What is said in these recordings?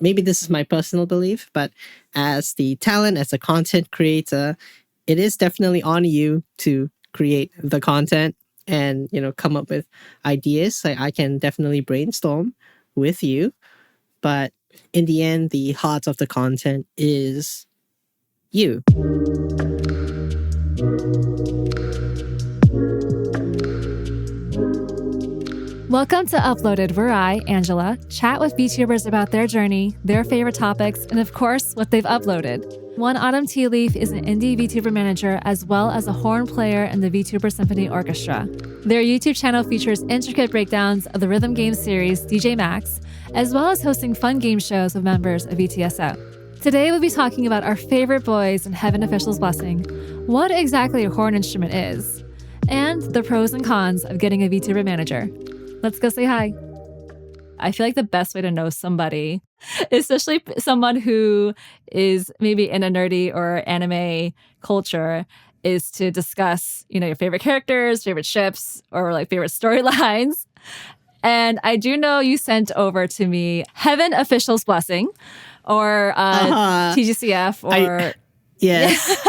maybe this is my personal belief, but as the talent, as a content creator, it is definitely on you to create the content and, come up with ideas. Like I can definitely brainstorm with you, but in the end, the heart of the content is you. Welcome to Uploaded, where I, Angela, chat with VTubers about their journey, their favorite topics, and of course, what they've uploaded. One Autumn Tea Leaf is an indie Vtuber manager as well as a horn player in the Vtuber Symphony Orchestra. Their YouTube channel features intricate breakdowns of the rhythm game series DJ Max, as well as hosting fun game shows with members of VTSO. Today, we'll be talking about our favorite boys and Heaven Official's Blessing, what exactly a horn instrument is, and the pros and cons of getting a Vtuber manager. Let's go say hi. I feel like the best way to know somebody, especially someone who is maybe in a nerdy or anime culture, is to discuss, your favorite characters, favorite ships, or like favorite storylines. And I do know you sent over to me Heaven Official's Blessing, or TGCF, or yes.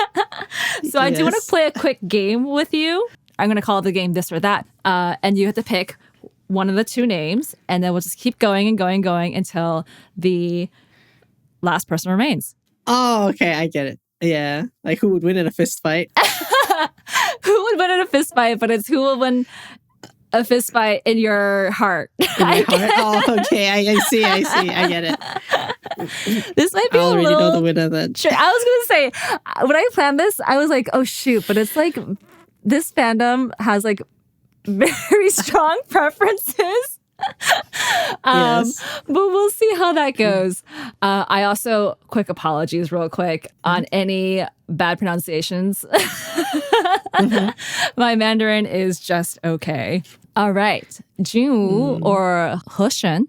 So I do want to play a quick game with you. I'm going to call the game This or That, and you have to pick one of the two names, and then we'll just keep going and going and going until the last person remains. Oh, okay, I get it. Yeah, like who would win in a fist fight? Who would win in a fist fight? But it's who will win a fist fight in your heart. In my heart? Oh, okay, I see, I get it. This might be I already know the winner then. Sure, I was going to say, when I planned this, I was like, oh shoot, but it's like, this fandom has like very strong preferences. Yes. But we'll see how that goes. I also, quick apologies real quick on any bad pronunciations. My Mandarin is just okay. All right. Jun or Hushen?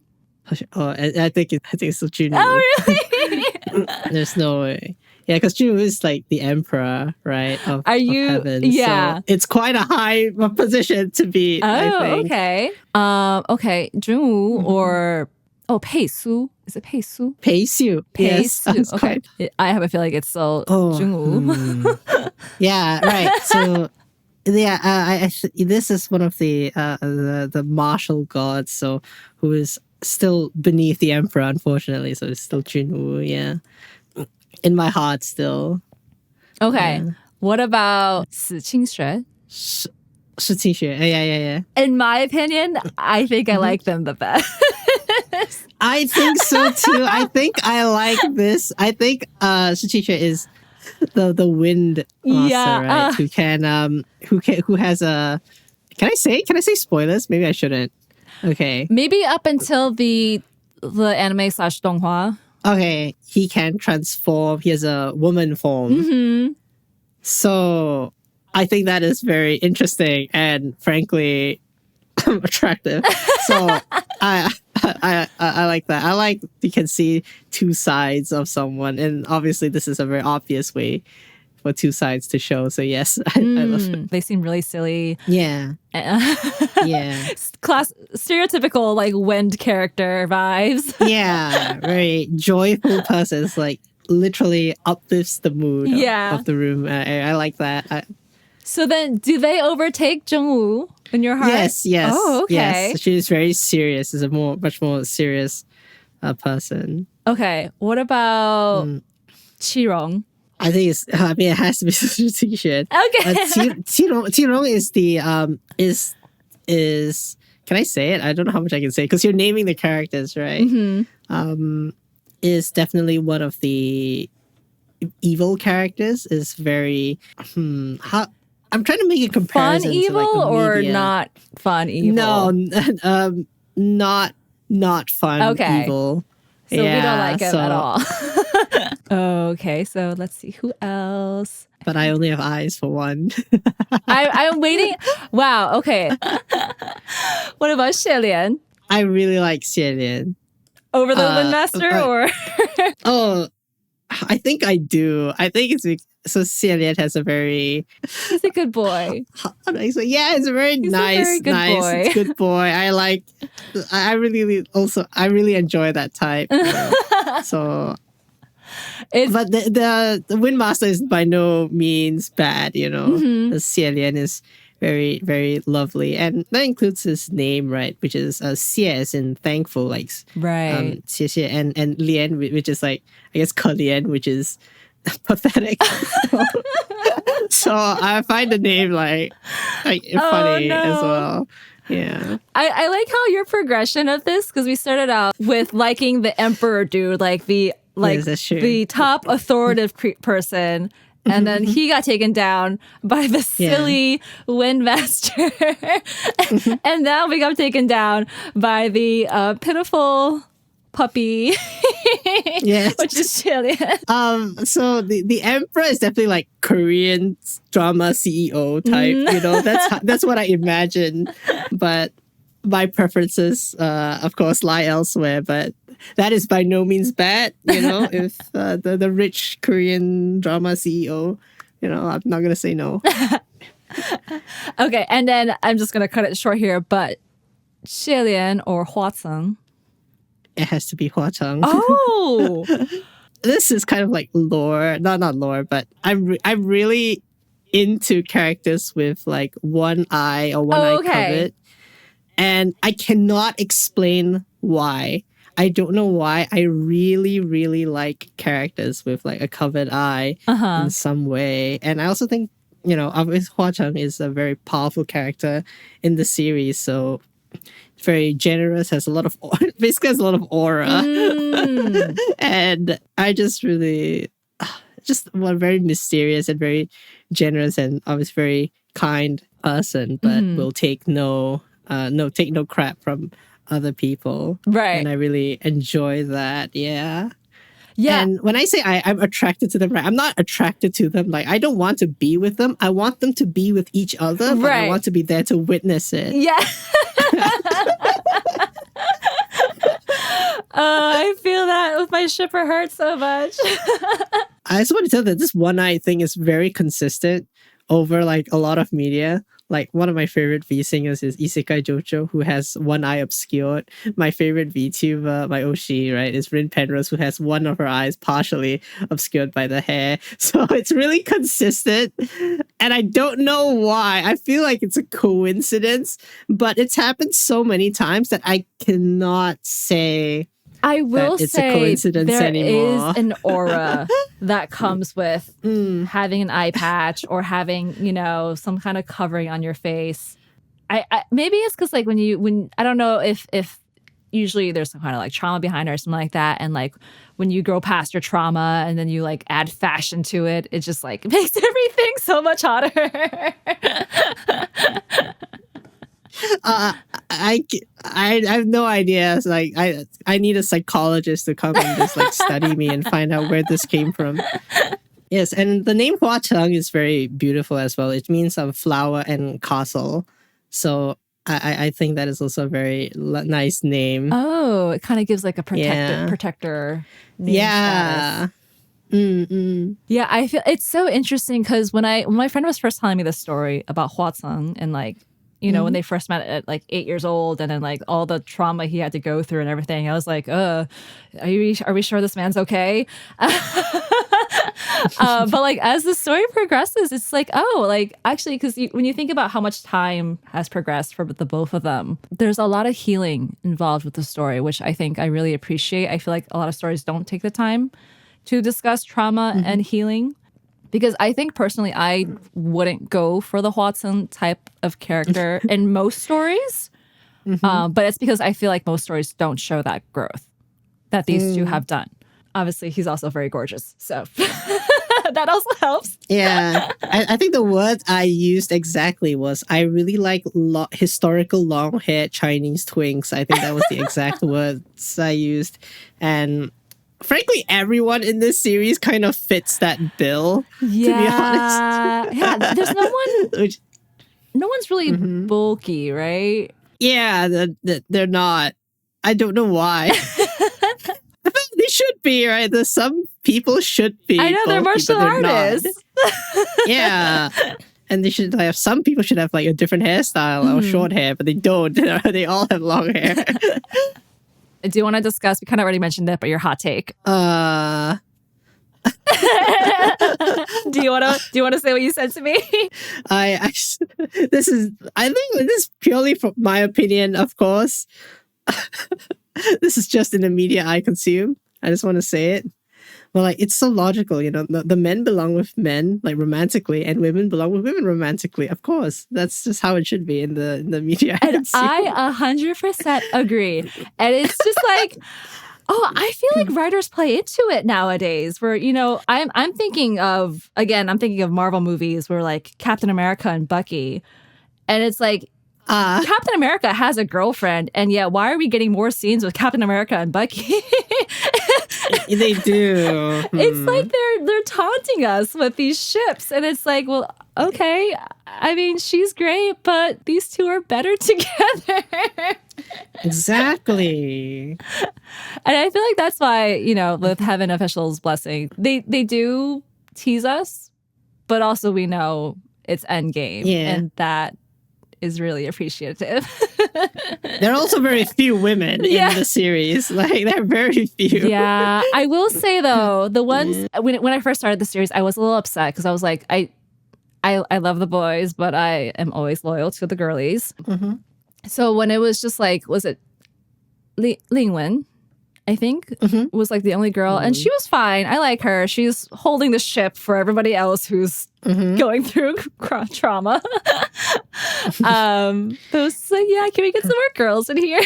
Oh, I think it's the Jun. Oh, really? There's no way. Yeah, because Jun is like the emperor, right? Of heaven. Yeah. So it's quite a high position to be, I think. Okay. Okay. Jun or Pei Su. Is it Pei Su? Pei Su. Yes. Okay. I have a feeling it's still Jun. Yeah, right. So yeah, this is one of the martial gods, so who is still beneath the emperor, unfortunately. So it's still Junwu, yeah. In my heart still. Okay. Yeah. What about 死清学? 世清学. Yeah. In my opinion, I think I like them the best. I think so too. I think I like this. I think 世清学 is the wind master, right? Who has a... Can I say spoilers? Maybe I shouldn't. Okay. Maybe up until the anime / donghua. Okay, he can transform. He has a woman form. Mm-hmm. So I think that is very interesting and frankly attractive. So I like that. I like you can see two sides of someone, and obviously this is a very obvious way for two sides to show. So yes, I love it. They seem really silly. Yeah. Yeah. Stereotypical like wind character vibes. Yeah, very joyful person. It's like literally uplifts the mood of the room. I like that. So then, do they overtake Jungwoo in your heart? Yes. Oh, okay. Yes, she's very serious. Is a much more serious person. Okay. What about Qirong? I think it has to be T-shirt. Okay. Qirong is the is can I say it? I don't know how much I can say because you're naming the characters, right? Mm-hmm. Is definitely one of the evil characters. Is very I'm trying to make a comparison. Fun evil to like or not fun evil? No, not fun evil. So we don't like him at all. Okay, so let's see who else. But I only have eyes for one. I'm waiting. Wow. Okay. What about Xie Lian? I really like Xie Lian. Over the Windmaster, or I think I do. I think so Xian has a very He's a good boy. how do I say? Yeah, it's a very He's a nice, very good nice, boy. it's good boy. I really enjoy that type. So, but the Windmaster is by no means bad. Mhm. The Xian is very, very lovely, and that includes his name, right? Which is Xie as in thankful, like Right. 谢谢, and Lian, which is like I guess 可怜, which is pathetic. So I find the name like funny as well. Yeah. I like how your progression of this, because we started out with liking the emperor dude, like Yes, that's true. the top authoritative person. And then he got taken down by the silly Windmaster. And now we got taken down by the pitiful puppy, Yes. which is Chilean. So the emperor is definitely like Korean drama CEO type. That's what I imagine, but my preferences of course lie elsewhere. But that is by no means bad. If the rich Korean drama CEO, I'm not gonna say no. Okay, and then I'm just gonna cut it short here, but Chilean or Huatsung. It has to be Hua Cheng. Oh, This is kind of like lore, not lore, but I'm really into characters with like one eye or one eye covered, and I cannot explain why. I don't know why. I really, really like characters with like a covered eye in some way, and I also think obviously Hua Cheng is a very powerful character in the series, so. Very generous, has a lot of basically has a lot of aura, and I just really just one very mysterious and very generous and obviously very kind person, but will take no crap from other people, right. and I really enjoy that. Yeah. Yeah. And when I say I'm attracted to them, right, I'm not attracted to them. Like, I don't want to be with them. I want them to be with each other, but I want to be there to witness it. Yeah. I feel that with my shipper heart so much. I just want to tell that this one eye thing is very consistent over like a lot of media. Like one of my favorite V singers is Isekai Jojo, who has one eye obscured. My favorite VTuber, my Oshi, right, is Rin Penrose, who has one of her eyes partially obscured by the hair. So it's really consistent. And I don't know why. I feel like it's a coincidence, but it's happened so many times that I cannot say I will it's say a coincidence there anymore. is an aura that comes with having an eye patch or having, some kind of covering on your face. I maybe it's because like when I don't know if usually there's some kind of like trauma behind it or something like that, and like when you grow past your trauma and then you like add fashion to it, it just like makes everything so much hotter. I have no idea. It's like I need a psychologist to come and just like study me and find out where this came from. Yes, and the name Hua Cheng is very beautiful as well. It means flower and castle. So I think that is also a very nice name. Oh, it kind of gives like a protector name status. Yeah, I feel it's so interesting because when my friend was first telling me the story about Huatsung and like when they first met at like 8 years old, and then like all the trauma he had to go through and everything, I was like, are we sure this man's okay? But like as the story progresses, it's like, actually, because when you think about how much time has progressed for the both of them, there's a lot of healing involved with the story, which I think I really appreciate. I feel like a lot of stories don't take the time to discuss trauma and healing. Because I think personally, I wouldn't go for the Watson type of character in most stories. But it's because I feel like most stories don't show that growth that these two have done. Obviously, he's also very gorgeous. So that also helps. Yeah. I think the word I used exactly was I really like historical long-haired Chinese twinks. I think that was the exact words I used. And frankly, everyone in this series kind of fits that bill, to be honest. Yeah, there's no one's really bulky, right? Yeah, they're not. I don't know why. I feel like should be, right? There's some people should be. I know they're bulky, martial but they're artists. Yeah. And they should have, some people should have like a different hairstyle or short hair, but they don't. They all have long hair. Do you want to discuss, we kind of already mentioned it, but your hot take? Do you want to say what you said to me? I think this is purely from my opinion, of course. This is just in the media I consume. I just want to say it. Well, like, it's so logical, the men belong with men, like, romantically, and women belong with women romantically. Of course, that's just how it should be in the media. And I 100% agree. And it's just like, I feel like writers play into it nowadays. Where I'm thinking of Marvel movies where like Captain America and Bucky, and it's like. Captain America has a girlfriend, and yet why are we getting more scenes with Captain America and Bucky? They do. It's like they're taunting us with these ships, and it's like, well, okay. I mean, she's great, but these two are better together. Exactly. And I feel like that's why, with Heaven Official's blessing, they do tease us, but also we know it's endgame, and that is really appreciative. There are also very few women in the series. Like, there are very few. Yeah. I will say, though, the ones, when I first started the series, I was a little upset because I was like, I love the boys, but I am always loyal to the girlies. Mm-hmm. So when it was just like, was it Ling Wen? I think was like the only girl, and she was fine. I like her. She's holding the ship for everybody else who's going through trauma. Those like, can we get some more girls in here?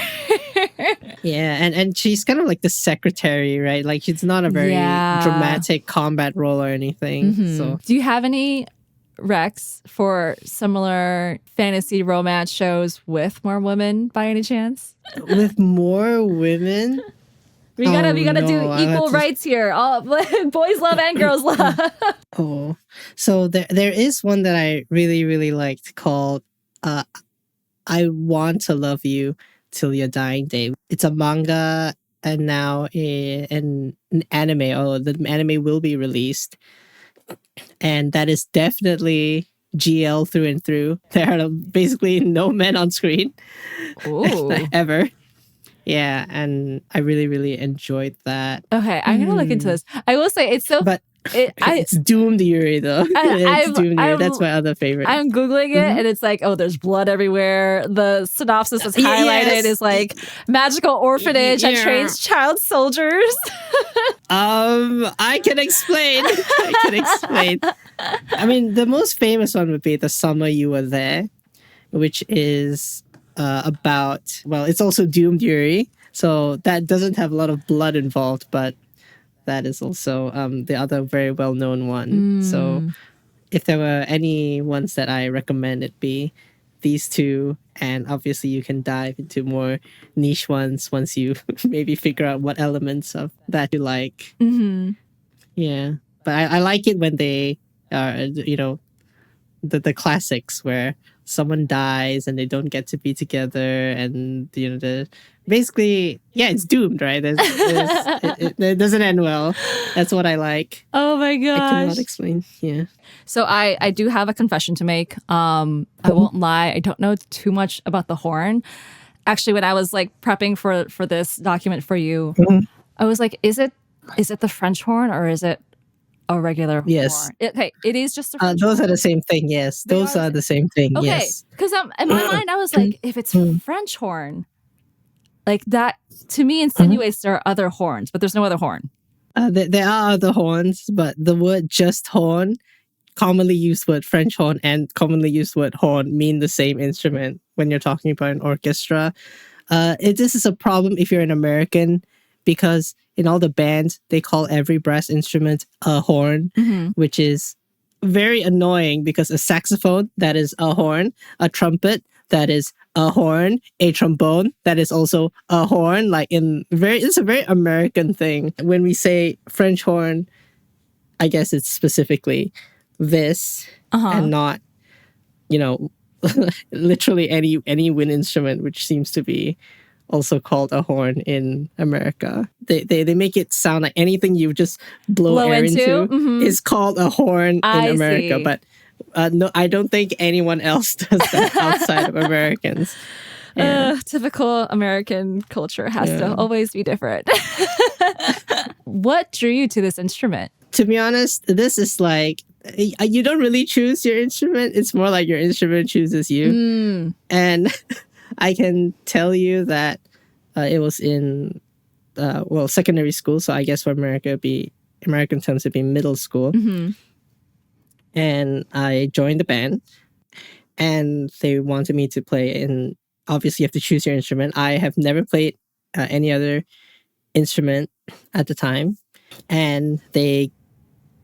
Yeah, and she's kind of like the secretary, right? Like, she's not a very dramatic combat role or anything. So, do you have any recs for similar fantasy romance shows with more women by any chance? With more women? We gotta do equal rights here. All boys love and girls love. So there is one that I really, really liked called "I Want to Love You Till Your Dying Day." It's a manga and now an anime. The anime will be released, and that is definitely GL through and through. There are basically no men on screen ever. Yeah, and I really, really enjoyed that. Okay, I'm gonna look into this. I will say it's so, but it's doomed Yuri though. It's doomed Yuri. That's my other favorite. I'm googling it, and it's like, there's blood everywhere. The synopsis is highlighted is like magical orphanage that trains child soldiers. I can explain. I mean, the most famous one would be The Summer You Were There, which is it's also doomed Yuri, so that doesn't have a lot of blood involved, but that is also the other very well-known one. So if there were any ones that I recommend, it'd be these two, and obviously you can dive into more niche ones once you maybe figure out what elements of that you like. Yeah, but I like it when they are the classics where someone dies and they don't get to be together, and basically it's doomed, right? It doesn't end well. That's what I like. Oh my gosh, I cannot explain. Yeah. So I do have a confession to make. I won't lie, I don't know too much about the horn. Actually, when I was like prepping for this document for you, I was like, is it the French horn or is it a regular horn? Okay, it is just a French those horn. are the same thing. Yes, those are the same thing. Okay, yes. Because in my mind I was like, if it's French horn, like that to me insinuates there are other horns, but there's no other horn. There are other horns, but the word just horn, commonly used word French horn and commonly used word horn mean the same instrument when you're talking about an orchestra. This is a problem if you're an American, because in all the bands, they call every brass instrument a horn, which is very annoying because a saxophone, that is a horn, a trumpet, that is a horn, a trombone, that is also a horn. It's a very American thing. When we say French horn, I guess it's specifically this and not, literally any wind instrument, which seems to be also called a horn in America. They make it sound like anything you just blow air into is called a horn in America. See. But no, I don't think anyone else does that outside of Americans. Yeah. Typical American culture has to always be different. What drew you to this instrument? To be honest, this is like, you don't really choose your instrument. It's more like your instrument chooses you. And I can tell you that it was in, secondary school. So I guess for American terms, it'd be middle school. And I joined the band. And they wanted me to play in, obviously you have to choose your instrument. I have never played any other instrument at the time. And they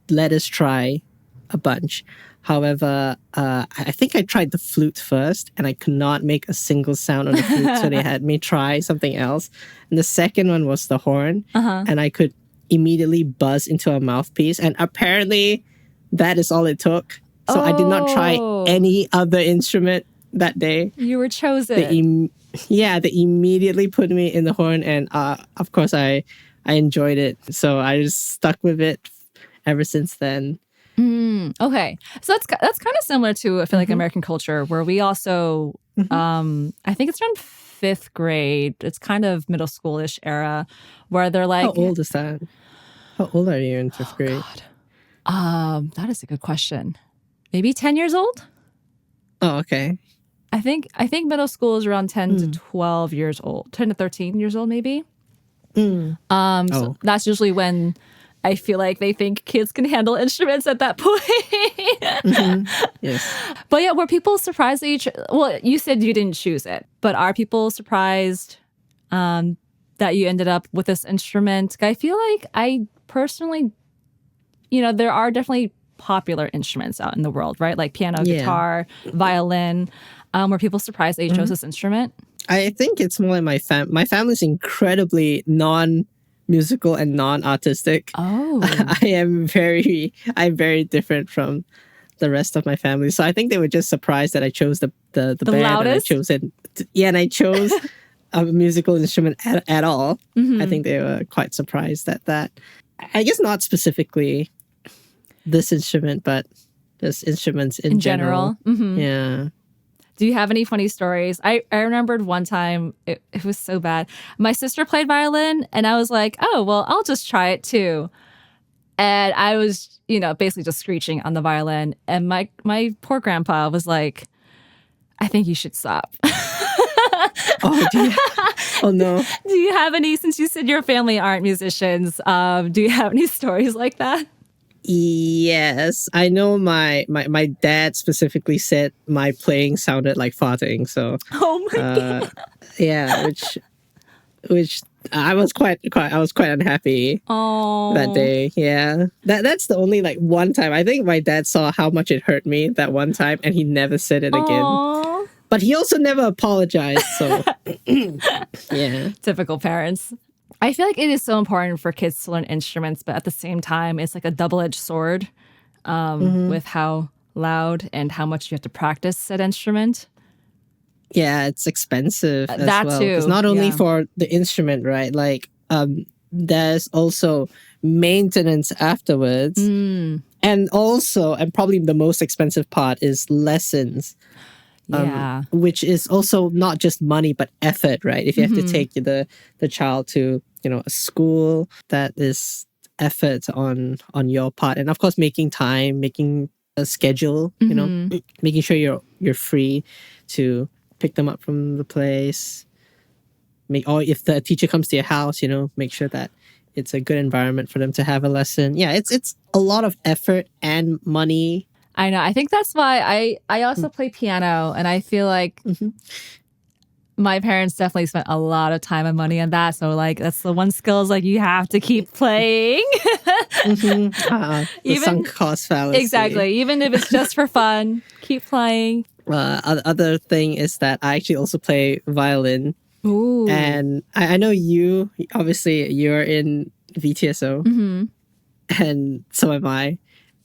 let us try a bunch. However, I think I tried the flute first and I could not make a single sound on the flute. So they had me try something else. And the second one was the horn. And I could immediately buzz into a mouthpiece. And apparently that is all it took. So I did not try any other instrument that day. You were chosen. They immediately put me in the horn. And of course, I enjoyed it. So I just stuck with it ever since then. Okay. So that's kind of similar to, I feel like, American culture, where we also, I think it's around 5th grade. It's kind of middle schoolish era where they're like... How old is that? How old are you in 5th grade? God. That is a good question. Maybe 10 years old? Oh, okay. I think middle school is around 10 to 12 years old. 10 to 13 years old, maybe. So that's usually when I feel like they think kids can handle instruments at that point. Yes. But yeah, were people surprised that well, you said you didn't choose it, but are people surprised that you ended up with this instrument? I feel like I personally, there are definitely popular instruments out in the world, right? Like piano, guitar, violin. Were people surprised that you chose this instrument? I think it's more like my family's incredibly non-musical and non-artistic. Oh. I'm very different from the rest of my family. So I think they were just surprised that I chose the band. Loudest? And I chose it. Yeah, and I chose a musical instrument at all. I think they were quite surprised at that. I guess not specifically this instrument, but just instruments in general. Yeah. Do you have any funny stories? I remembered one time, it was so bad. My sister played violin and I was like, oh, well, I'll just try it too. And I was, basically just screeching on the violin. And my poor grandpa was like, I think you should stop. Oh, no. Do you have any, since you said your family aren't musicians, do you have any stories like that? Yes, I know my dad specifically said my playing sounded like farting. So, oh my god, yeah, which I was quite unhappy that day. Yeah, that's the only one time. I think my dad saw how much it hurt me that one time, and he never said it again. But he also never apologized. So, yeah, typical parents. I feel like it is so important for kids to learn instruments, but at the same time, it's like a double-edged sword with how loud and how much you have to practice said instrument. Yeah, it's expensive as that well. Too. It's not only for the instrument, right? There's also maintenance afterwards. And also, and probably the most expensive part is lessons. Which is also not just money, but effort, right? If you have to take the child to, a school, that is effort on your part. And of course, making time, making a schedule, making sure you're free to pick them up from the place. Or if the teacher comes to your house, make sure that it's a good environment for them to have a lesson. Yeah, it's a lot of effort and money. I know. I think that's why I also play piano, and I feel like my parents definitely spent a lot of time and money on that. So that's the one skill is you have to keep playing. The sunk cost fallacy. Exactly. Even if it's just for fun, keep playing. Other thing is that I actually also play violin. Ooh. And I know you're in VTSO, and so am I.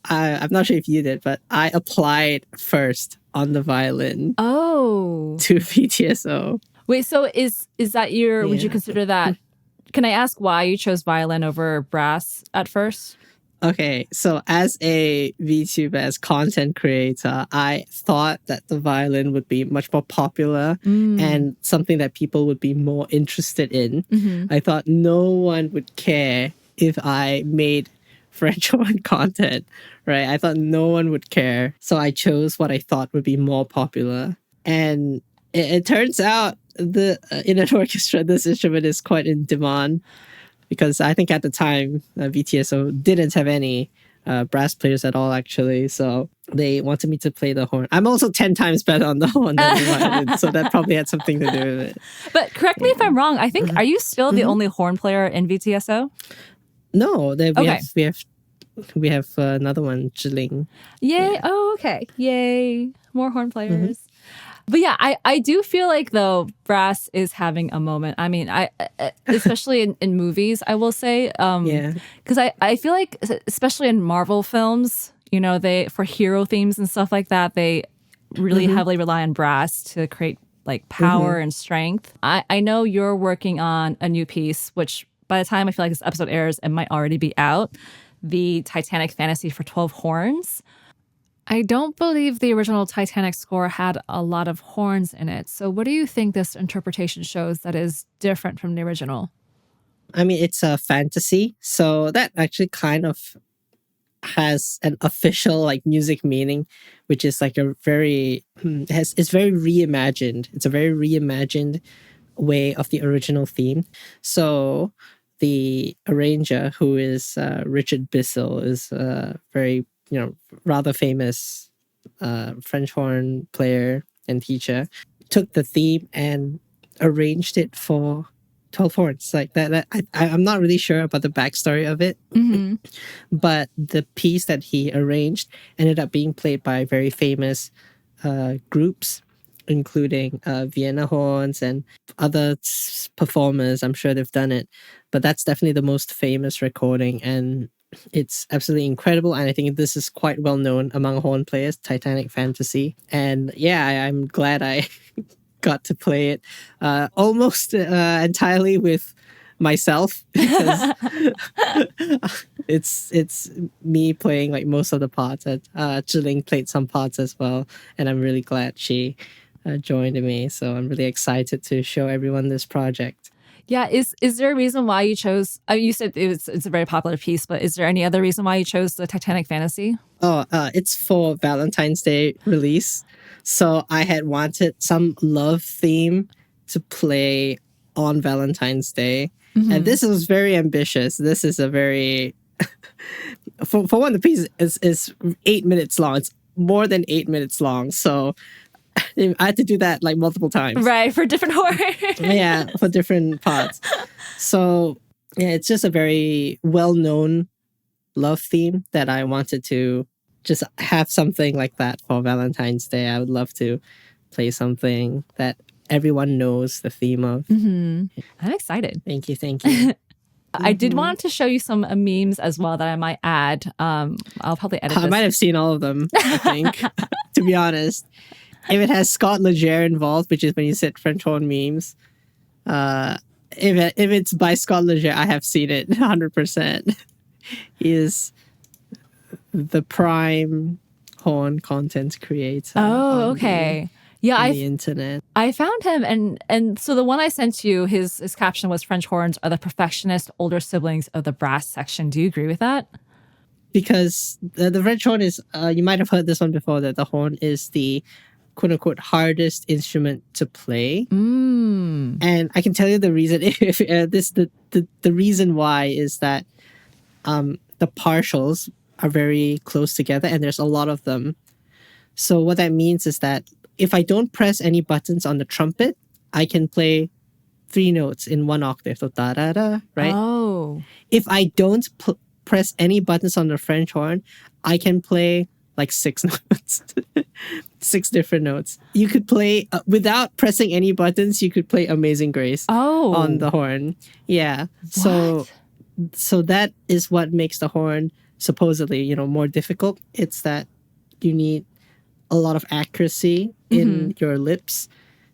I'm not sure if you did, but I applied first on the violin. Oh. To VTSO. Wait, so is that your, would you Yeah. consider that, can I ask why you chose violin over brass at first? Okay, so as a VTuber, content creator, I thought that the violin would be much more popular and something that people would be more interested in. I thought no one would care if I made French horn content, right? I thought no one would care. So I chose what I thought would be more popular. And it turns out in an orchestra, this instrument is quite in demand because I think at the time VTSO didn't have any brass players at all, actually. So they wanted me to play the horn. I'm also 10 times better on the horn than the violin, so that probably had something to do with it. But correct me if I'm wrong. I think, are you still the only horn player in VTSO? No, Okay. we have another one, Zhiling. Yay. Oh, okay. Yay. More horn players. But yeah, I do feel like, though, brass is having a moment. I mean, especially in movies, I will say. Yeah. Because I feel like, especially in Marvel films, you know, for hero themes and stuff like that, they really heavily rely on brass to create like power and strength. I know you're working on a new piece, which by the time I feel like this episode airs, it might already be out. The Titanic Fantasy for 12 Horns. I don't believe the original Titanic score had a lot of horns in it. So what do you think this interpretation shows that is different from the original? I mean, it's a fantasy, so that actually kind of has an official like music meaning, which is like a very it's very reimagined. It's a very reimagined way of the original theme. So the arranger, who is Richard Bissell, is a very rather famous French horn player and teacher. Took the theme and arranged it for 12 horns like that. I'm not really sure about the backstory of it, but the piece that he arranged ended up being played by very famous groups, including Vienna horns and other performers. I'm sure they've done it, but that's definitely the most famous recording, and it's absolutely incredible. And I think this is quite well known among horn players, Titanic Fantasy. And yeah, I'm glad I got to play it almost entirely with myself, because it's me playing like most of the parts. Zhiling played some parts as well, and I'm really glad she joined me. So I'm really excited to show everyone this project. Yeah, is there a reason why you chose? You said it's a very popular piece, but is there any other reason why you chose the Titanic Fantasy? Oh, it's for Valentine's Day release. So I had wanted some love theme to play on Valentine's Day. And this was very ambitious. This is a very for one, the piece is 8 minutes long. It's more than 8 minutes long. So I had to do that like multiple times. Right, for different horror. Yeah, for different parts. So yeah, it's just a very well-known love theme that I wanted to just have something like that for Valentine's Day. I would love to play something that everyone knows the theme of. I'm excited. Thank you, thank you. I did want to show you some memes as well that I might add. I'll probably edit I this. might have seen all of them, I think, to be honest. If it has Scott Leger involved, which is when you said French horn memes, if it's by Scott Leger, I have seen it 100%. He is the prime horn content creator. Oh, okay. Yeah, on the internet. I found him, and so the one I sent you, his caption was "French horns are the perfectionist older siblings of the brass section." Do you agree with that? Because the French horn is, you might have heard this one before, that the horn is the quote unquote hardest instrument to play. And I can tell you the reason. If the reason why is that the partials are very close together, and there's a lot of them. So what that means is that if I don't press any buttons on the trumpet, I can play 3 notes in 1 octave. So da da da, right? Oh. If I don't press any buttons on the French horn, I can play like 6 notes. 6 different notes. You could play without pressing any buttons. You could play Amazing Grace on the horn. Yeah. So that is what makes the horn supposedly, more difficult. It's that you need a lot of accuracy in your lips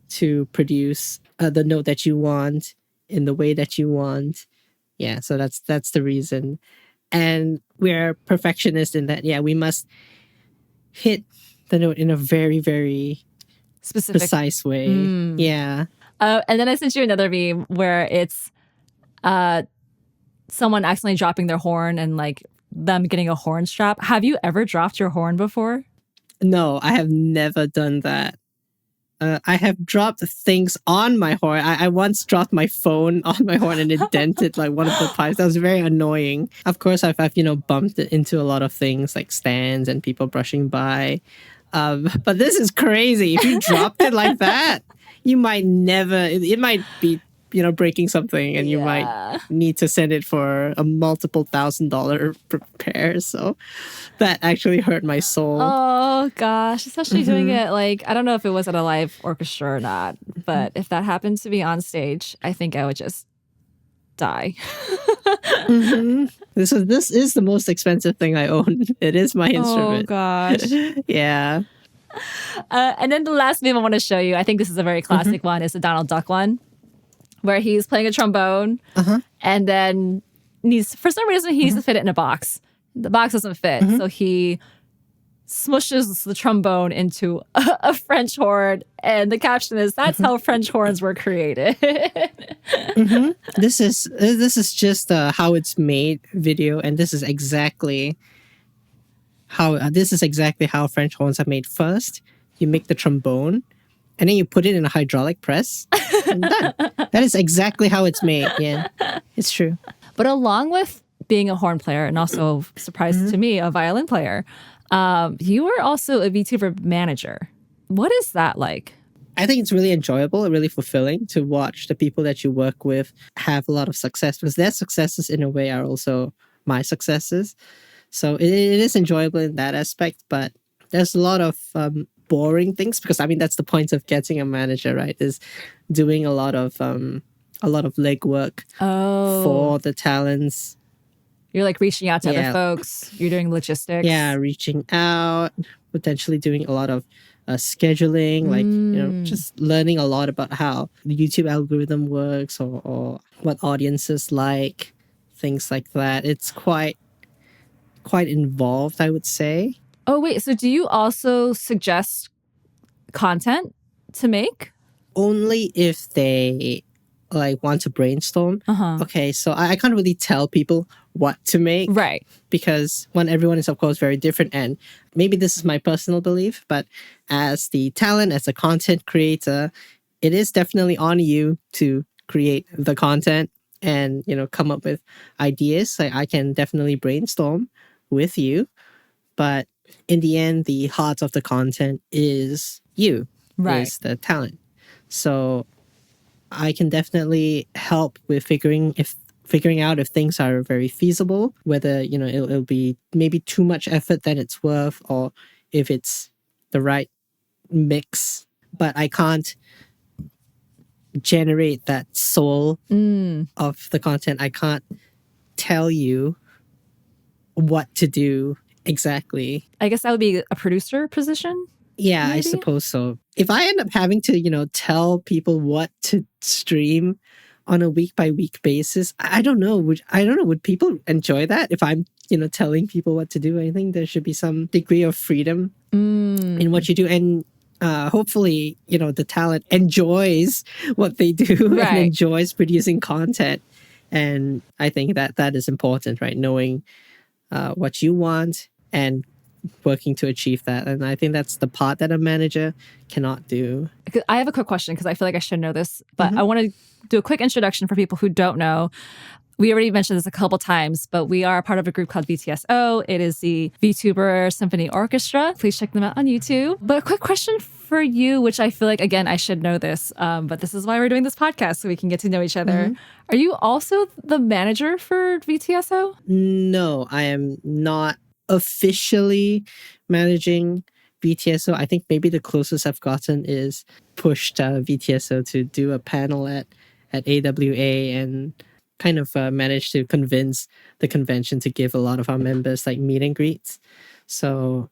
to produce the note that you want in the way that you want. Yeah, so that's the reason. And we're perfectionists in that, yeah, we must hit the note in a very, very Specific. precise way. Yeah. And then I sent you another meme where it's someone accidentally dropping their horn and like them getting a horn strap. Have you ever dropped your horn before? No, I have never done that. I have dropped things on my horn. I once dropped my phone on my horn and it dented like one of the pipes. That was very annoying. Of course, I've bumped it into a lot of things like stands and people brushing by. But this is crazy. If you dropped it like that, you might never. It might be breaking something, and you might need to send it for a multiple $1,000 repair. So that actually hurt my soul. Oh gosh, especially doing it like, I don't know if it was at a live orchestra or not, but if that happened to be on stage, I think I would just die. This is the most expensive thing I own. It is my instrument. Oh gosh. Yeah. And then the last meme I want to show you, I think this is a very classic one, is the Donald Duck one, where he's playing a trombone and then for some reason he needs to fit it in a box. The box doesn't fit, so he smushes the trombone into a French horn, and the caption is, "That's how French horns were created." This is just how it's made video, and this is exactly how French horns are made. First, you make the trombone, and then you put it in a hydraulic press, and done. That is exactly how it's made. Yeah, it's true. But along with being a horn player and also, surprise to me, a violin player, you are also a Vtuber manager. What is that like? I think it's really enjoyable and really fulfilling to watch the people that you work with have a lot of success, because their successes in a way are also my successes. So it is enjoyable in that aspect, but there's a lot of boring things, because I mean that's the point of getting a manager, right? Is doing a lot of legwork for the talents. You're like reaching out to other folks. You're doing logistics. Yeah, reaching out, potentially doing a lot of scheduling, like just learning a lot about how the YouTube algorithm works, or what audiences like, things like that. It's quite involved, I would say. Oh wait, so do you also suggest content to make? Only if they like want to brainstorm. Okay, so I can't really tell people what to make, right? Because everyone is of course very different, and maybe this is my personal belief, but as the talent, as a content creator, it is definitely on you to create the content and come up with ideas. Like I can definitely brainstorm with you, but in the end, the heart of the content is you, right? Is the talent. So I can definitely help with figuring out if things are very feasible, whether it'll be maybe too much effort than it's worth, or if it's the right mix. But I can't generate that soul of the content. I can't tell you what to do exactly. I guess that would be a producer position. Yeah, maybe? I suppose so. If I end up having to, tell people what to stream on a week by week basis, I don't know. Would people enjoy that if I'm, telling people what to do? I think there should be some degree of freedom in what you do, and hopefully, the talent enjoys what they do and enjoys producing content. And I think that is important, right? Knowing what you want and working to achieve that. And I think that's the part that a manager cannot do. I have a quick question, because I feel like I should know this, but I want to do a quick introduction for people who don't know. We already mentioned this a couple times, but we are a part of a group called VTSO. It is the Vtuber Symphony Orchestra. Please check them out on YouTube. But a quick question for you, which I feel like, again, I should know this, but this is why we're doing this podcast, so we can get to know each other. Are you also the manager for VTSO? No, I am not officially managing VTSO. I think maybe the closest I've gotten is pushed VTSO to do a panel at AWA, and kind of managed to convince the convention to give a lot of our members like meet and greets. So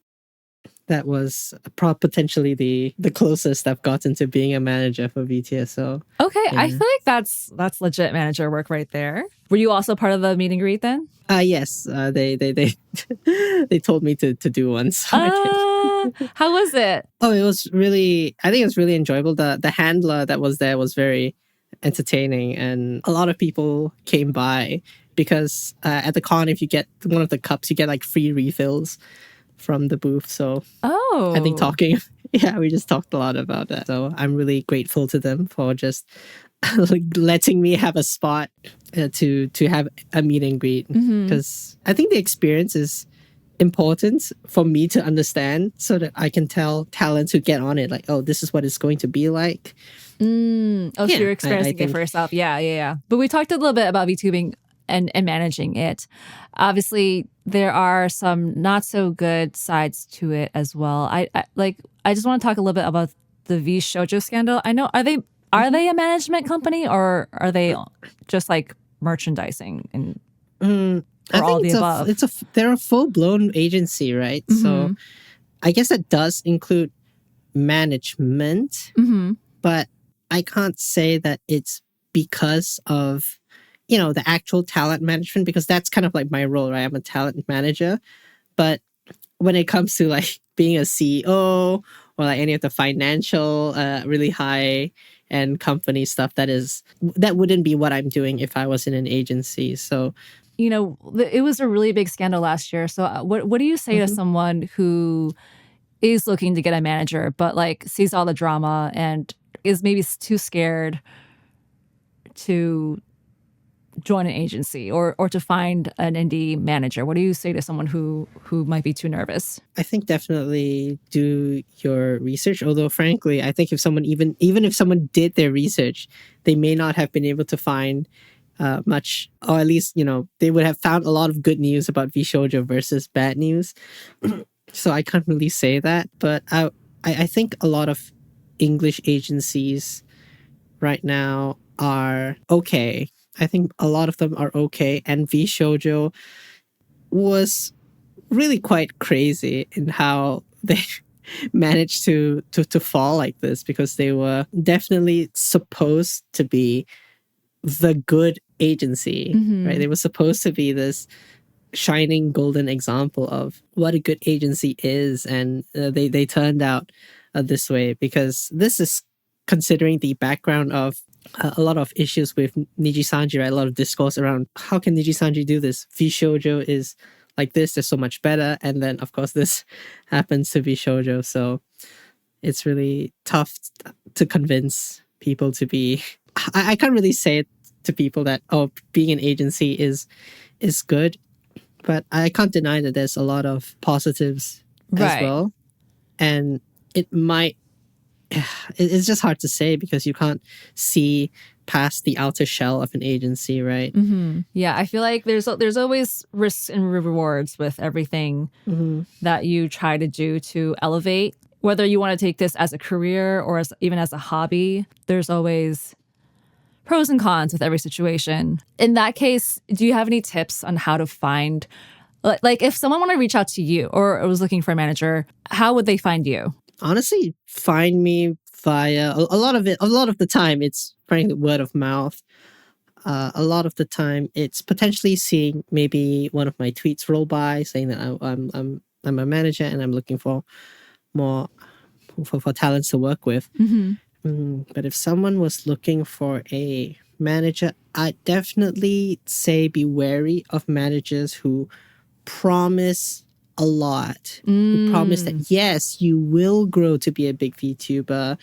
that was potentially the closest I've gotten to being a manager for VTSO. Okay, I Yeah. feel like that's legit manager work right there. Were you also part of the meet and greet then? Yes. They they told me to do one, so I did. How was it? Oh, it was really. I think it was really enjoyable. The handler that was there was very entertaining, and a lot of people came by because at the con, if you get one of the cups, you get like free refills from the booth. So I think talking, yeah, we just talked a lot about that. So I'm really grateful to them for just like letting me have a spot to have a meet and greet, because I think the experience is important for me to understand so that I can tell talents who get on it like, oh, this is what it's going to be like. So you're experiencing it for yourself. Yeah. But we talked a little bit about VTubing and managing it. Obviously, there are some not so good sides to it as well. I just want to talk a little bit about the V Shoujo scandal. I know, are they a management company, or are they just like merchandising and I all think the above? they're a full blown agency, right? So I guess that does include management, but I can't say that it's because of the actual talent management, because that's kind of like my role, right? I'm a talent manager. But when it comes to like being a CEO or like any of the financial really high end company stuff, that wouldn't be what I'm doing if I was in an agency. So it was a really big scandal last year. So what do you say to someone who is looking to get a manager but like sees all the drama and is maybe too scared to join an agency or to find an indie manager? What do you say to someone who might be too nervous? I think definitely do your research. Although frankly, I think if someone even if someone did their research, they may not have been able to find much, or at least they would have found a lot of good news about VShoujo versus bad news. So I can't really say that, but I think a lot of English agencies right now are okay. I think a lot of them are okay, and VShoujo was really quite crazy in how they managed to fall like this, because they were definitely supposed to be the good agency, right? They were supposed to be this shining golden example of what a good agency is, and they turned out this way, because this is considering the background of a lot of issues with Niji Sanji, right? A lot of discourse around how can Niji Sanji do this? VShoujo is like this, they're so much better, and then of course this happens to be shoujo, so it's really tough to convince people to be. I can't really say it to people that being an agency is good, but I can't deny that there's a lot of positives as well, and it might. It's just hard to say because you can't see past the outer shell of an agency, right? Yeah, I feel like there's always risks and rewards with everything that you try to do to elevate. Whether you want to take this as a career or even as a hobby, there's always pros and cons with every situation. In that case, do you have any tips on how to find, like if someone wanted to reach out to you or was looking for a manager, how would they find you? Honestly, find me via a lot of the time it's frankly word of mouth. A lot of the time it's potentially seeing maybe one of my tweets roll by saying that I'm a manager and I'm looking for more for talents to work with. But if someone was looking for a manager, I'd definitely say be wary of managers who promise a lot, who promise that yes, you will grow to be a big VTuber.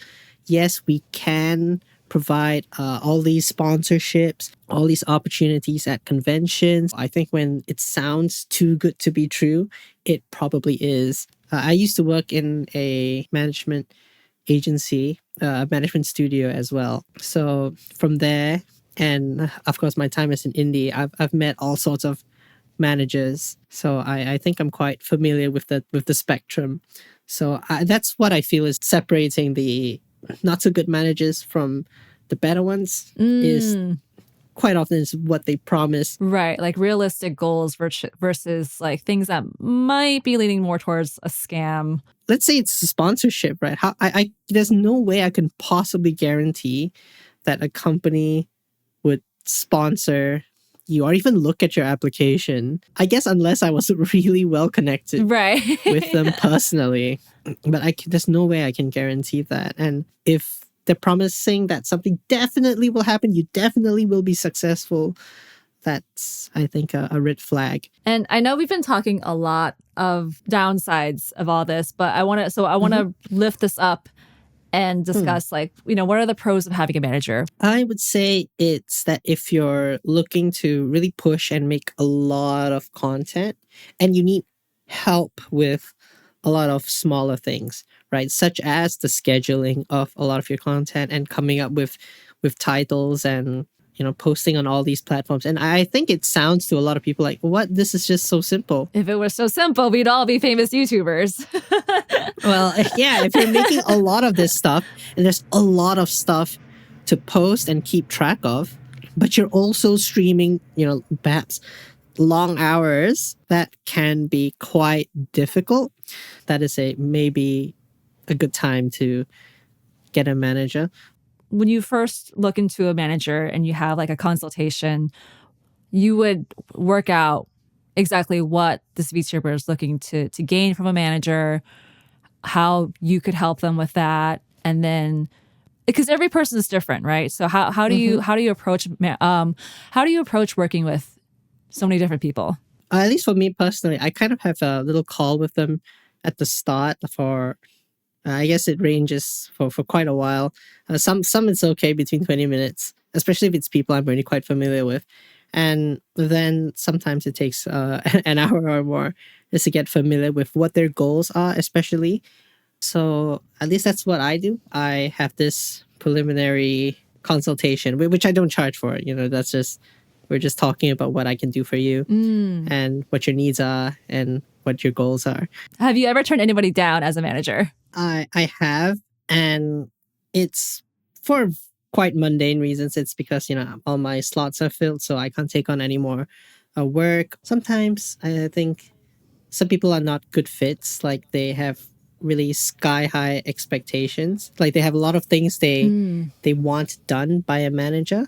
Yes, we can provide all these sponsorships, all these opportunities at conventions. I think when it sounds too good to be true, it probably is. I used to work in a management agency, management studio as well. So from there, and of course my time as an indie, I've met all sorts of managers. So I think I'm quite familiar with the spectrum. So that's what I feel is separating the not so good managers from the better ones, is quite often is what they promise. Right, like realistic goals versus like things that might be leaning more towards a scam. let's say it's a sponsorship, right? There's no way I can possibly guarantee that a company would sponsor you or even look at your application. I guess unless I was really well connected Right. with them personally. But there's no way I can guarantee that. And if they're promising that something definitely will happen, you definitely will be successful, that's, I think, a red flag. And I know we've been talking a lot of downsides of all this, but I want to lift this up and discuss what are the pros of having a manager? I would say it's that if you're looking to really push and make a lot of content and you need help with a lot of smaller things, right? Such as the scheduling of a lot of your content and coming up with titles and posting on all these platforms. And I think it sounds to a lot of people like, what? This is just so simple. If it was so simple, we'd all be famous YouTubers. Well, yeah, if you're making a lot of this stuff and there's a lot of stuff to post and keep track of, but you're also streaming, perhaps long hours, that can be quite difficult. That is maybe a good time to get a manager. When you first look into a manager and you have like a consultation, you would work out exactly what this VTuber is looking to gain from a manager, how you could help them with that, and then because every person is different, right? So how do you approach working with so many different people? At least for me personally, I kind of have a little call with them at the start for. I guess it ranges for quite a while. Some it's okay between 20 minutes, especially if it's people I'm really quite familiar with. And then sometimes it takes an hour or more just to get familiar with what their goals are, especially. So at least that's what I do. I have this preliminary consultation, which I don't charge for. That's just, we're just talking about what I can do for you and what your needs are and what your goals are. Have you ever turned anybody down as a manager? I have, and it's for quite mundane reasons. It's because, all my slots are filled, so I can't take on any more work. Sometimes I think some people are not good fits. Like they have really sky high expectations. Like they have a lot of things they want done by a manager,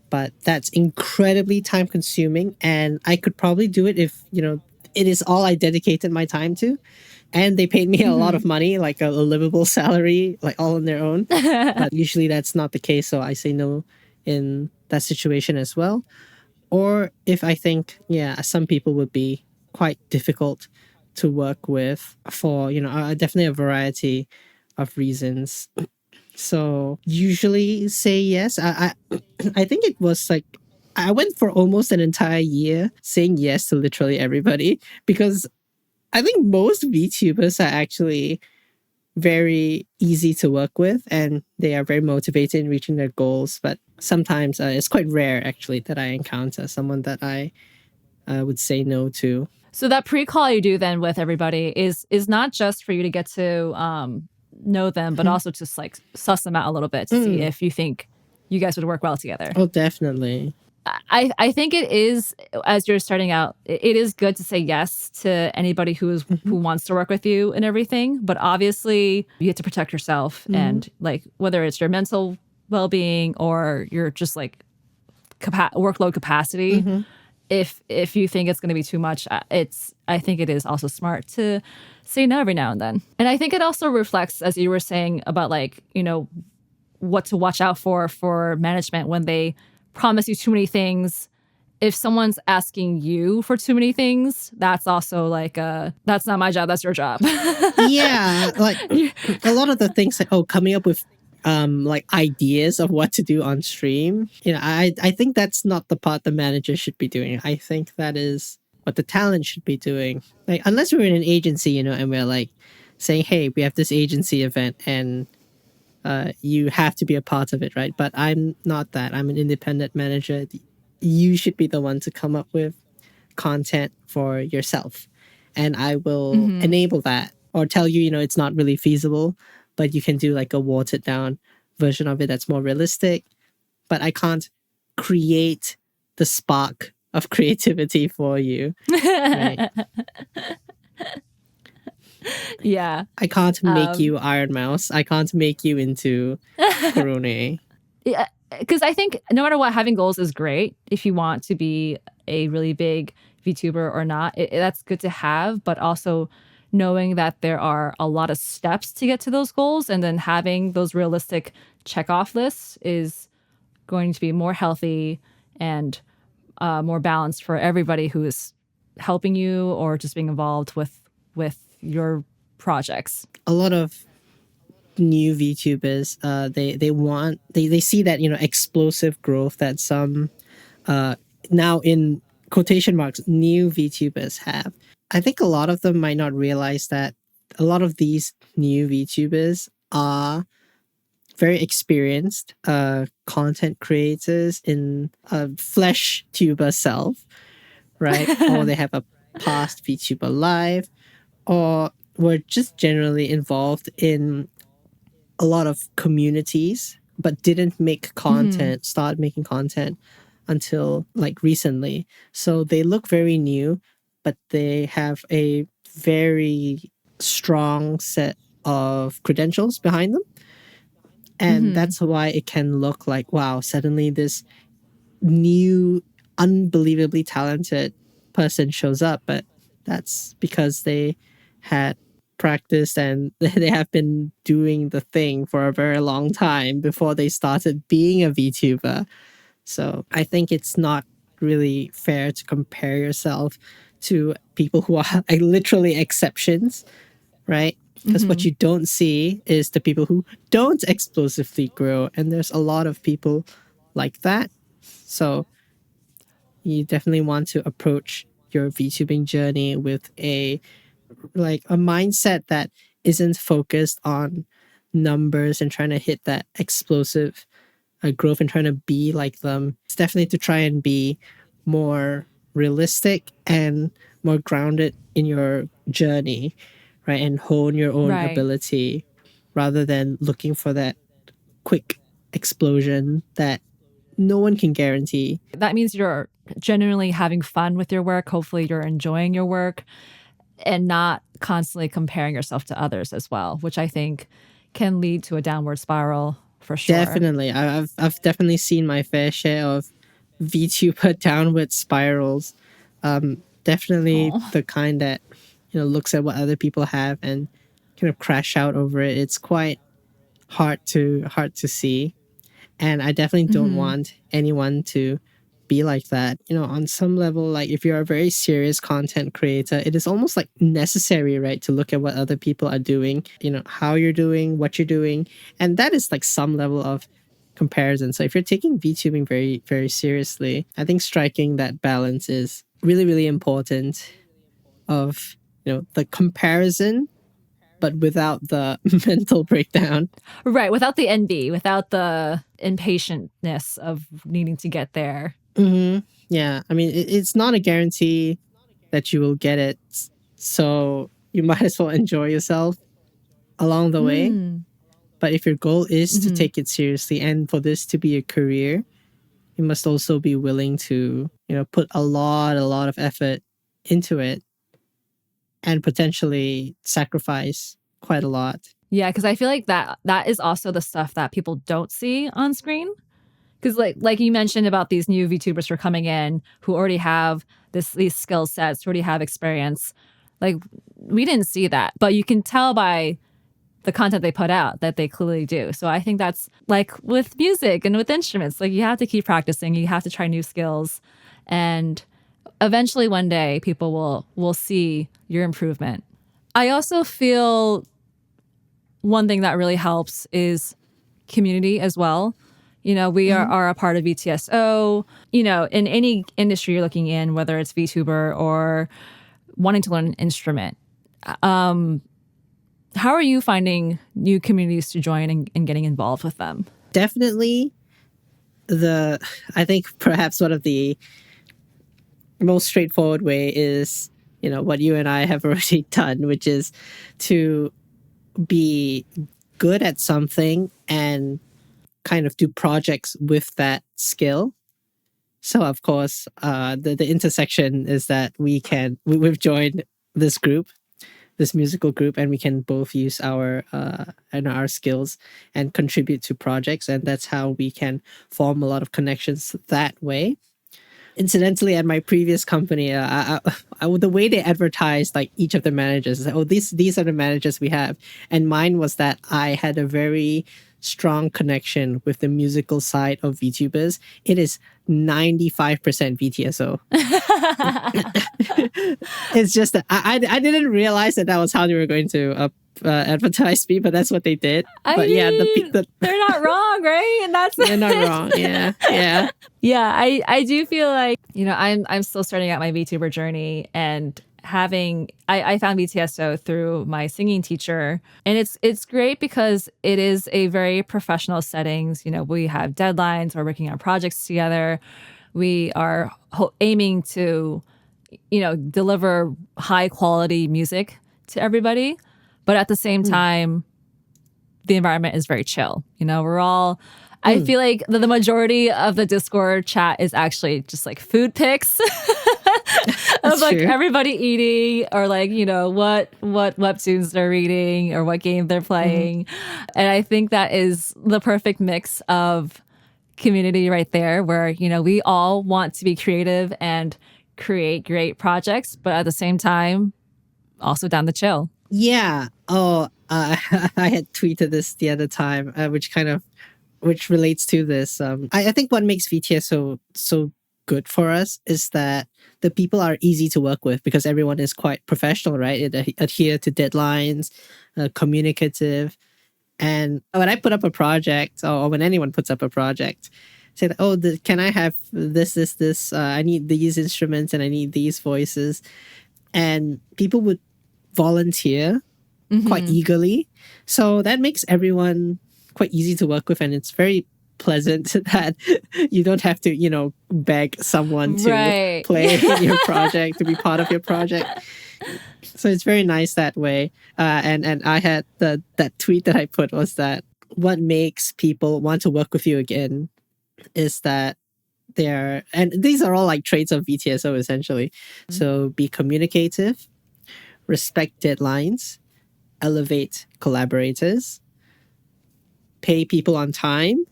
but that's incredibly time consuming. And I could probably do it if, it is all I dedicated my time to. And they paid me a lot of money, like a livable salary, like all on their own. But usually that's not the case. So I say no in that situation as well. Or if I think, some people would be quite difficult to work with for, definitely a variety of reasons. So usually say yes. I think it was like, I went for almost an entire year saying yes to literally everybody because I think most VTubers are actually very easy to work with and they are very motivated in reaching their goals. But sometimes it's quite rare, actually, that I encounter someone that I would say no to. So that pre-call you do then with everybody is not just for you to get to know them, but also just like suss them out a little bit to see if you think you guys would work well together. Oh, definitely. I think it is, as you're starting out, it is good to say yes to anybody who wants to work with you and everything. But obviously, you have to protect yourself and like whether it's your mental well-being or your just like workload capacity. If you think it's going to be too much, I think it is also smart to say no every now and then. And I think it also reflects, as you were saying, about like what to watch out for management when they promise you too many things. If someone's asking you for too many things, that's also like that's not my job, that's your job. Yeah, like a lot of the things like coming up with like ideas of what to do on stream. I think that's not the part the manager should be doing. I think that is what the talent should be doing. Like unless we're in an agency, and we're like saying, hey, we have this agency event and you have to be a part of it, right? But I'm not that. I'm an independent manager. You should be the one to come up with content for yourself. And I will enable that or tell you, it's not really feasible, but you can do like a watered down version of it that's more realistic. But I can't create the spark of creativity for you. Right? Yeah. I can't make Um, you Iron Mouse. I can't make you into Korone. yeah, because I think no matter what, having goals is great if you want to be a really big VTuber or not. That's good to have, but also knowing that there are a lot of steps to get to those goals and then having those realistic check-off lists is going to be more healthy and more balanced for everybody who is helping you or just being involved with your projects. A lot of new VTubers, they see that, explosive growth that some now in quotation marks new VTubers have. I think a lot of them might not realize that a lot of these new VTubers are very experienced content creators in a flesh tuber self, right? Or they have a past VTuber life, or were just generally involved in a lot of communities, but didn't make content, start making content until like recently. So they look very new, but they have a very strong set of credentials behind them. And that's why it can look like, wow, suddenly this new, unbelievably talented person shows up. But that's because they had practiced and they have been doing the thing for a very long time before they started being a VTuber. So I think it's not really fair to compare yourself to people who are like, literally exceptions, right? Because what you don't see is the people who don't explosively grow. And there's a lot of people like that. So you definitely want to approach your VTubing journey with a mindset that isn't focused on numbers and trying to hit that explosive growth and trying to be like them. It's definitely to try and be more realistic and more grounded in your journey, right? And hone your own Right. ability rather than looking for that quick explosion that no one can guarantee. That means you're genuinely having fun with your work. Hopefully, you're enjoying your work and not constantly comparing yourself to others as well, which I think can lead to a downward spiral for sure. Definitely. I've definitely seen my fair share of VTuber downward spirals. Definitely Oh. the kind that, looks at what other people have and kind of crash out over it. It's quite hard to see. And I definitely don't want anyone to be like that. On some level, like if you're a very serious content creator, it is almost like necessary, right, to look at what other people are doing, how you're doing, what you're doing. And that is like some level of comparison. So if you're taking VTubing very, very seriously, I think striking that balance is really, really important of, the comparison, but without the mental breakdown. Right. Without the envy, without the impatientness of needing to get there. Yeah. I mean, it's not a guarantee that you will get it. So you might as well enjoy yourself along the way. But if your goal is to take it seriously and for this to be a career, you must also be willing to, put a lot of effort into it and potentially sacrifice quite a lot. Yeah, because I feel like that is also the stuff that people don't see on screen. Because like you mentioned about these new VTubers who are coming in who already have these skill sets, who already have experience. Like we didn't see that, but you can tell by the content they put out that they clearly do. So I think that's like with music and with instruments, like you have to keep practicing, you have to try new skills, and eventually one day people will see your improvement. I also feel one thing that really helps is community as well. We are a part of VTSO. In any industry you're looking in, whether it's VTuber or wanting to learn an instrument, how are you finding new communities to join and getting involved with them? Definitely I think perhaps one of the most straightforward way is, what you and I have already done, which is to be good at something and kind of do projects with that skill. So of course, the intersection is that we've joined this group, this musical group, and we can both use our skills and contribute to projects, and that's how we can form a lot of connections that way. Incidentally, at my previous company, the way they advertised like each of the managers, oh, these are the managers we have, and mine was that I had a very strong connection with the musical side of VTubers. It is 95% VTSO. It's just that I didn't realize that was how they were going to advertise me, but that's what they did. I mean, they're not wrong, right? And they're not wrong. Yeah. Yeah, I do feel like, I'm still starting out my VTuber journey, and I found VTSO through my singing teacher, and it's great because it is a very professional settings. We have deadlines, we're working on projects together, we are aiming to deliver high quality music to everybody, but at the same time the environment is very chill. I feel like the majority of the Discord chat is actually just like food pics of like everybody eating, or like, what webtoons they're reading or what game they're playing. And I think that is the perfect mix of community right there, where, we all want to be creative and create great projects, but at the same time, also down to chill. Yeah. Oh, I had tweeted this the other time, which relates to this. I think what makes VTS so good for us is that the people are easy to work with because everyone is quite professional, right? It adhere to deadlines, communicative. And when I put up a project, or when anyone puts up a project, say, can I have this? I need these instruments and I need these voices. And people would volunteer quite eagerly. So that makes everyone quite easy to work with, and it's very pleasant that you don't have to beg someone to play in your project, to be part of your project. So it's very nice that way. And I had that tweet that I put was that what makes people want to work with you again is that and these are all like traits of VTSO essentially. So be communicative, respect deadlines, elevate collaborators, pay people on time,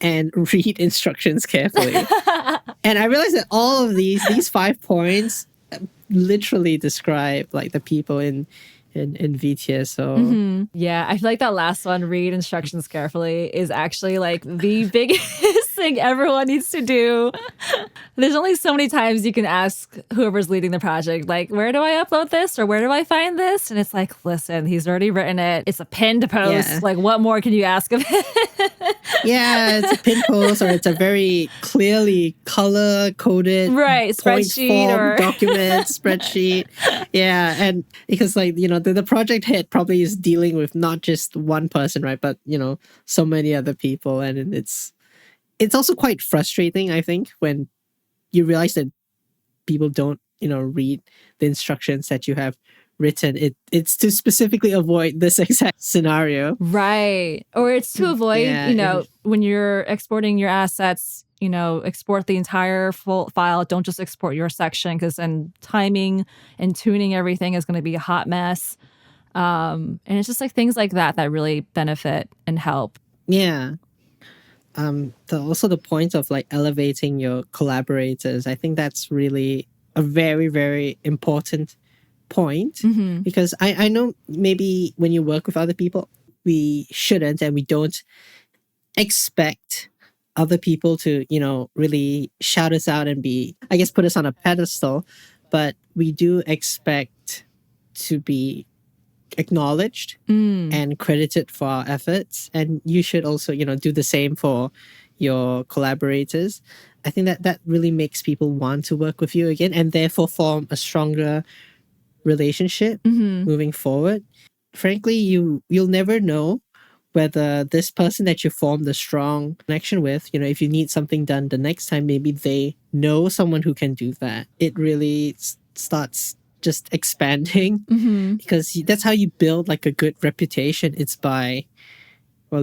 and read instructions carefully. And I realized that all of these 5 points literally describe like the people in VTSO. Yeah, I feel like that last one, read instructions carefully, is actually like the biggest thing everyone needs to do. There's only so many times you can ask whoever's leading the project, like, where do I upload this, or where do I find this? And it's like, listen, he's already written it. It's a pinned post. Yeah. Like, what more can you ask of it? Yeah, it's a pinned post, or it's a very clearly color-coded spreadsheet or document, spreadsheet. Yeah, and because like, the project head probably is dealing with not just one person, right? But, so many other people. And it's also quite frustrating, I think, when you realize that people don't, read the instructions that you have written. It's to specifically avoid this exact scenario. Right. Or it's to avoid, when you're exporting your assets, export the entire full file. Don't just export your section, because then timing and tuning everything is going to be a hot mess. And it's just like things like that really benefit and help. Yeah. Also the point of like elevating your collaborators, I think that's really a very, very important point, because I know maybe when you work with other people, we shouldn't and we don't expect other people to, really shout us out and put us on a pedestal, but we do expect to be acknowledged and credited for our efforts. And you should also, do the same for your collaborators. I think that really makes people want to work with you again, and therefore form a stronger relationship moving forward. Frankly, you'll never know whether this person that you formed a strong connection with, if you need something done the next time, maybe they know someone who can do that. It really starts just expanding, because that's how you build like a good reputation. It's by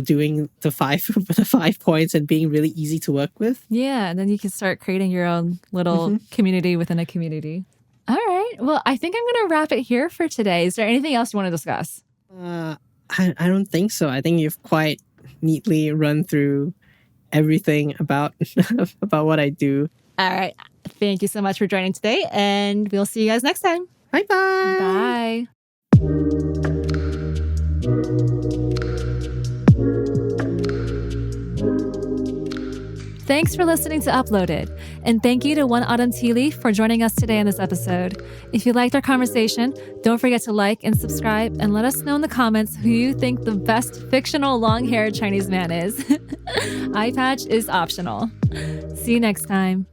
doing the 5 points and being really easy to work with. Yeah, and then you can start creating your own little community within a community. All right. right. Well, I think I'm going to wrap it here for today. Is there anything else you want to discuss? I don't think so. I think you've quite neatly run through everything about about what I do. All right. Thank you so much for joining today, and we'll see you guys next time. Bye-bye. Bye. Thanks for listening to Uploaded, and thank you to One Autumn Tea Leaf for joining us today in this episode. If you liked our conversation, don't forget to like and subscribe, and let us know in the comments who you think the best fictional long-haired Chinese man is. Eye patch is optional. See you next time.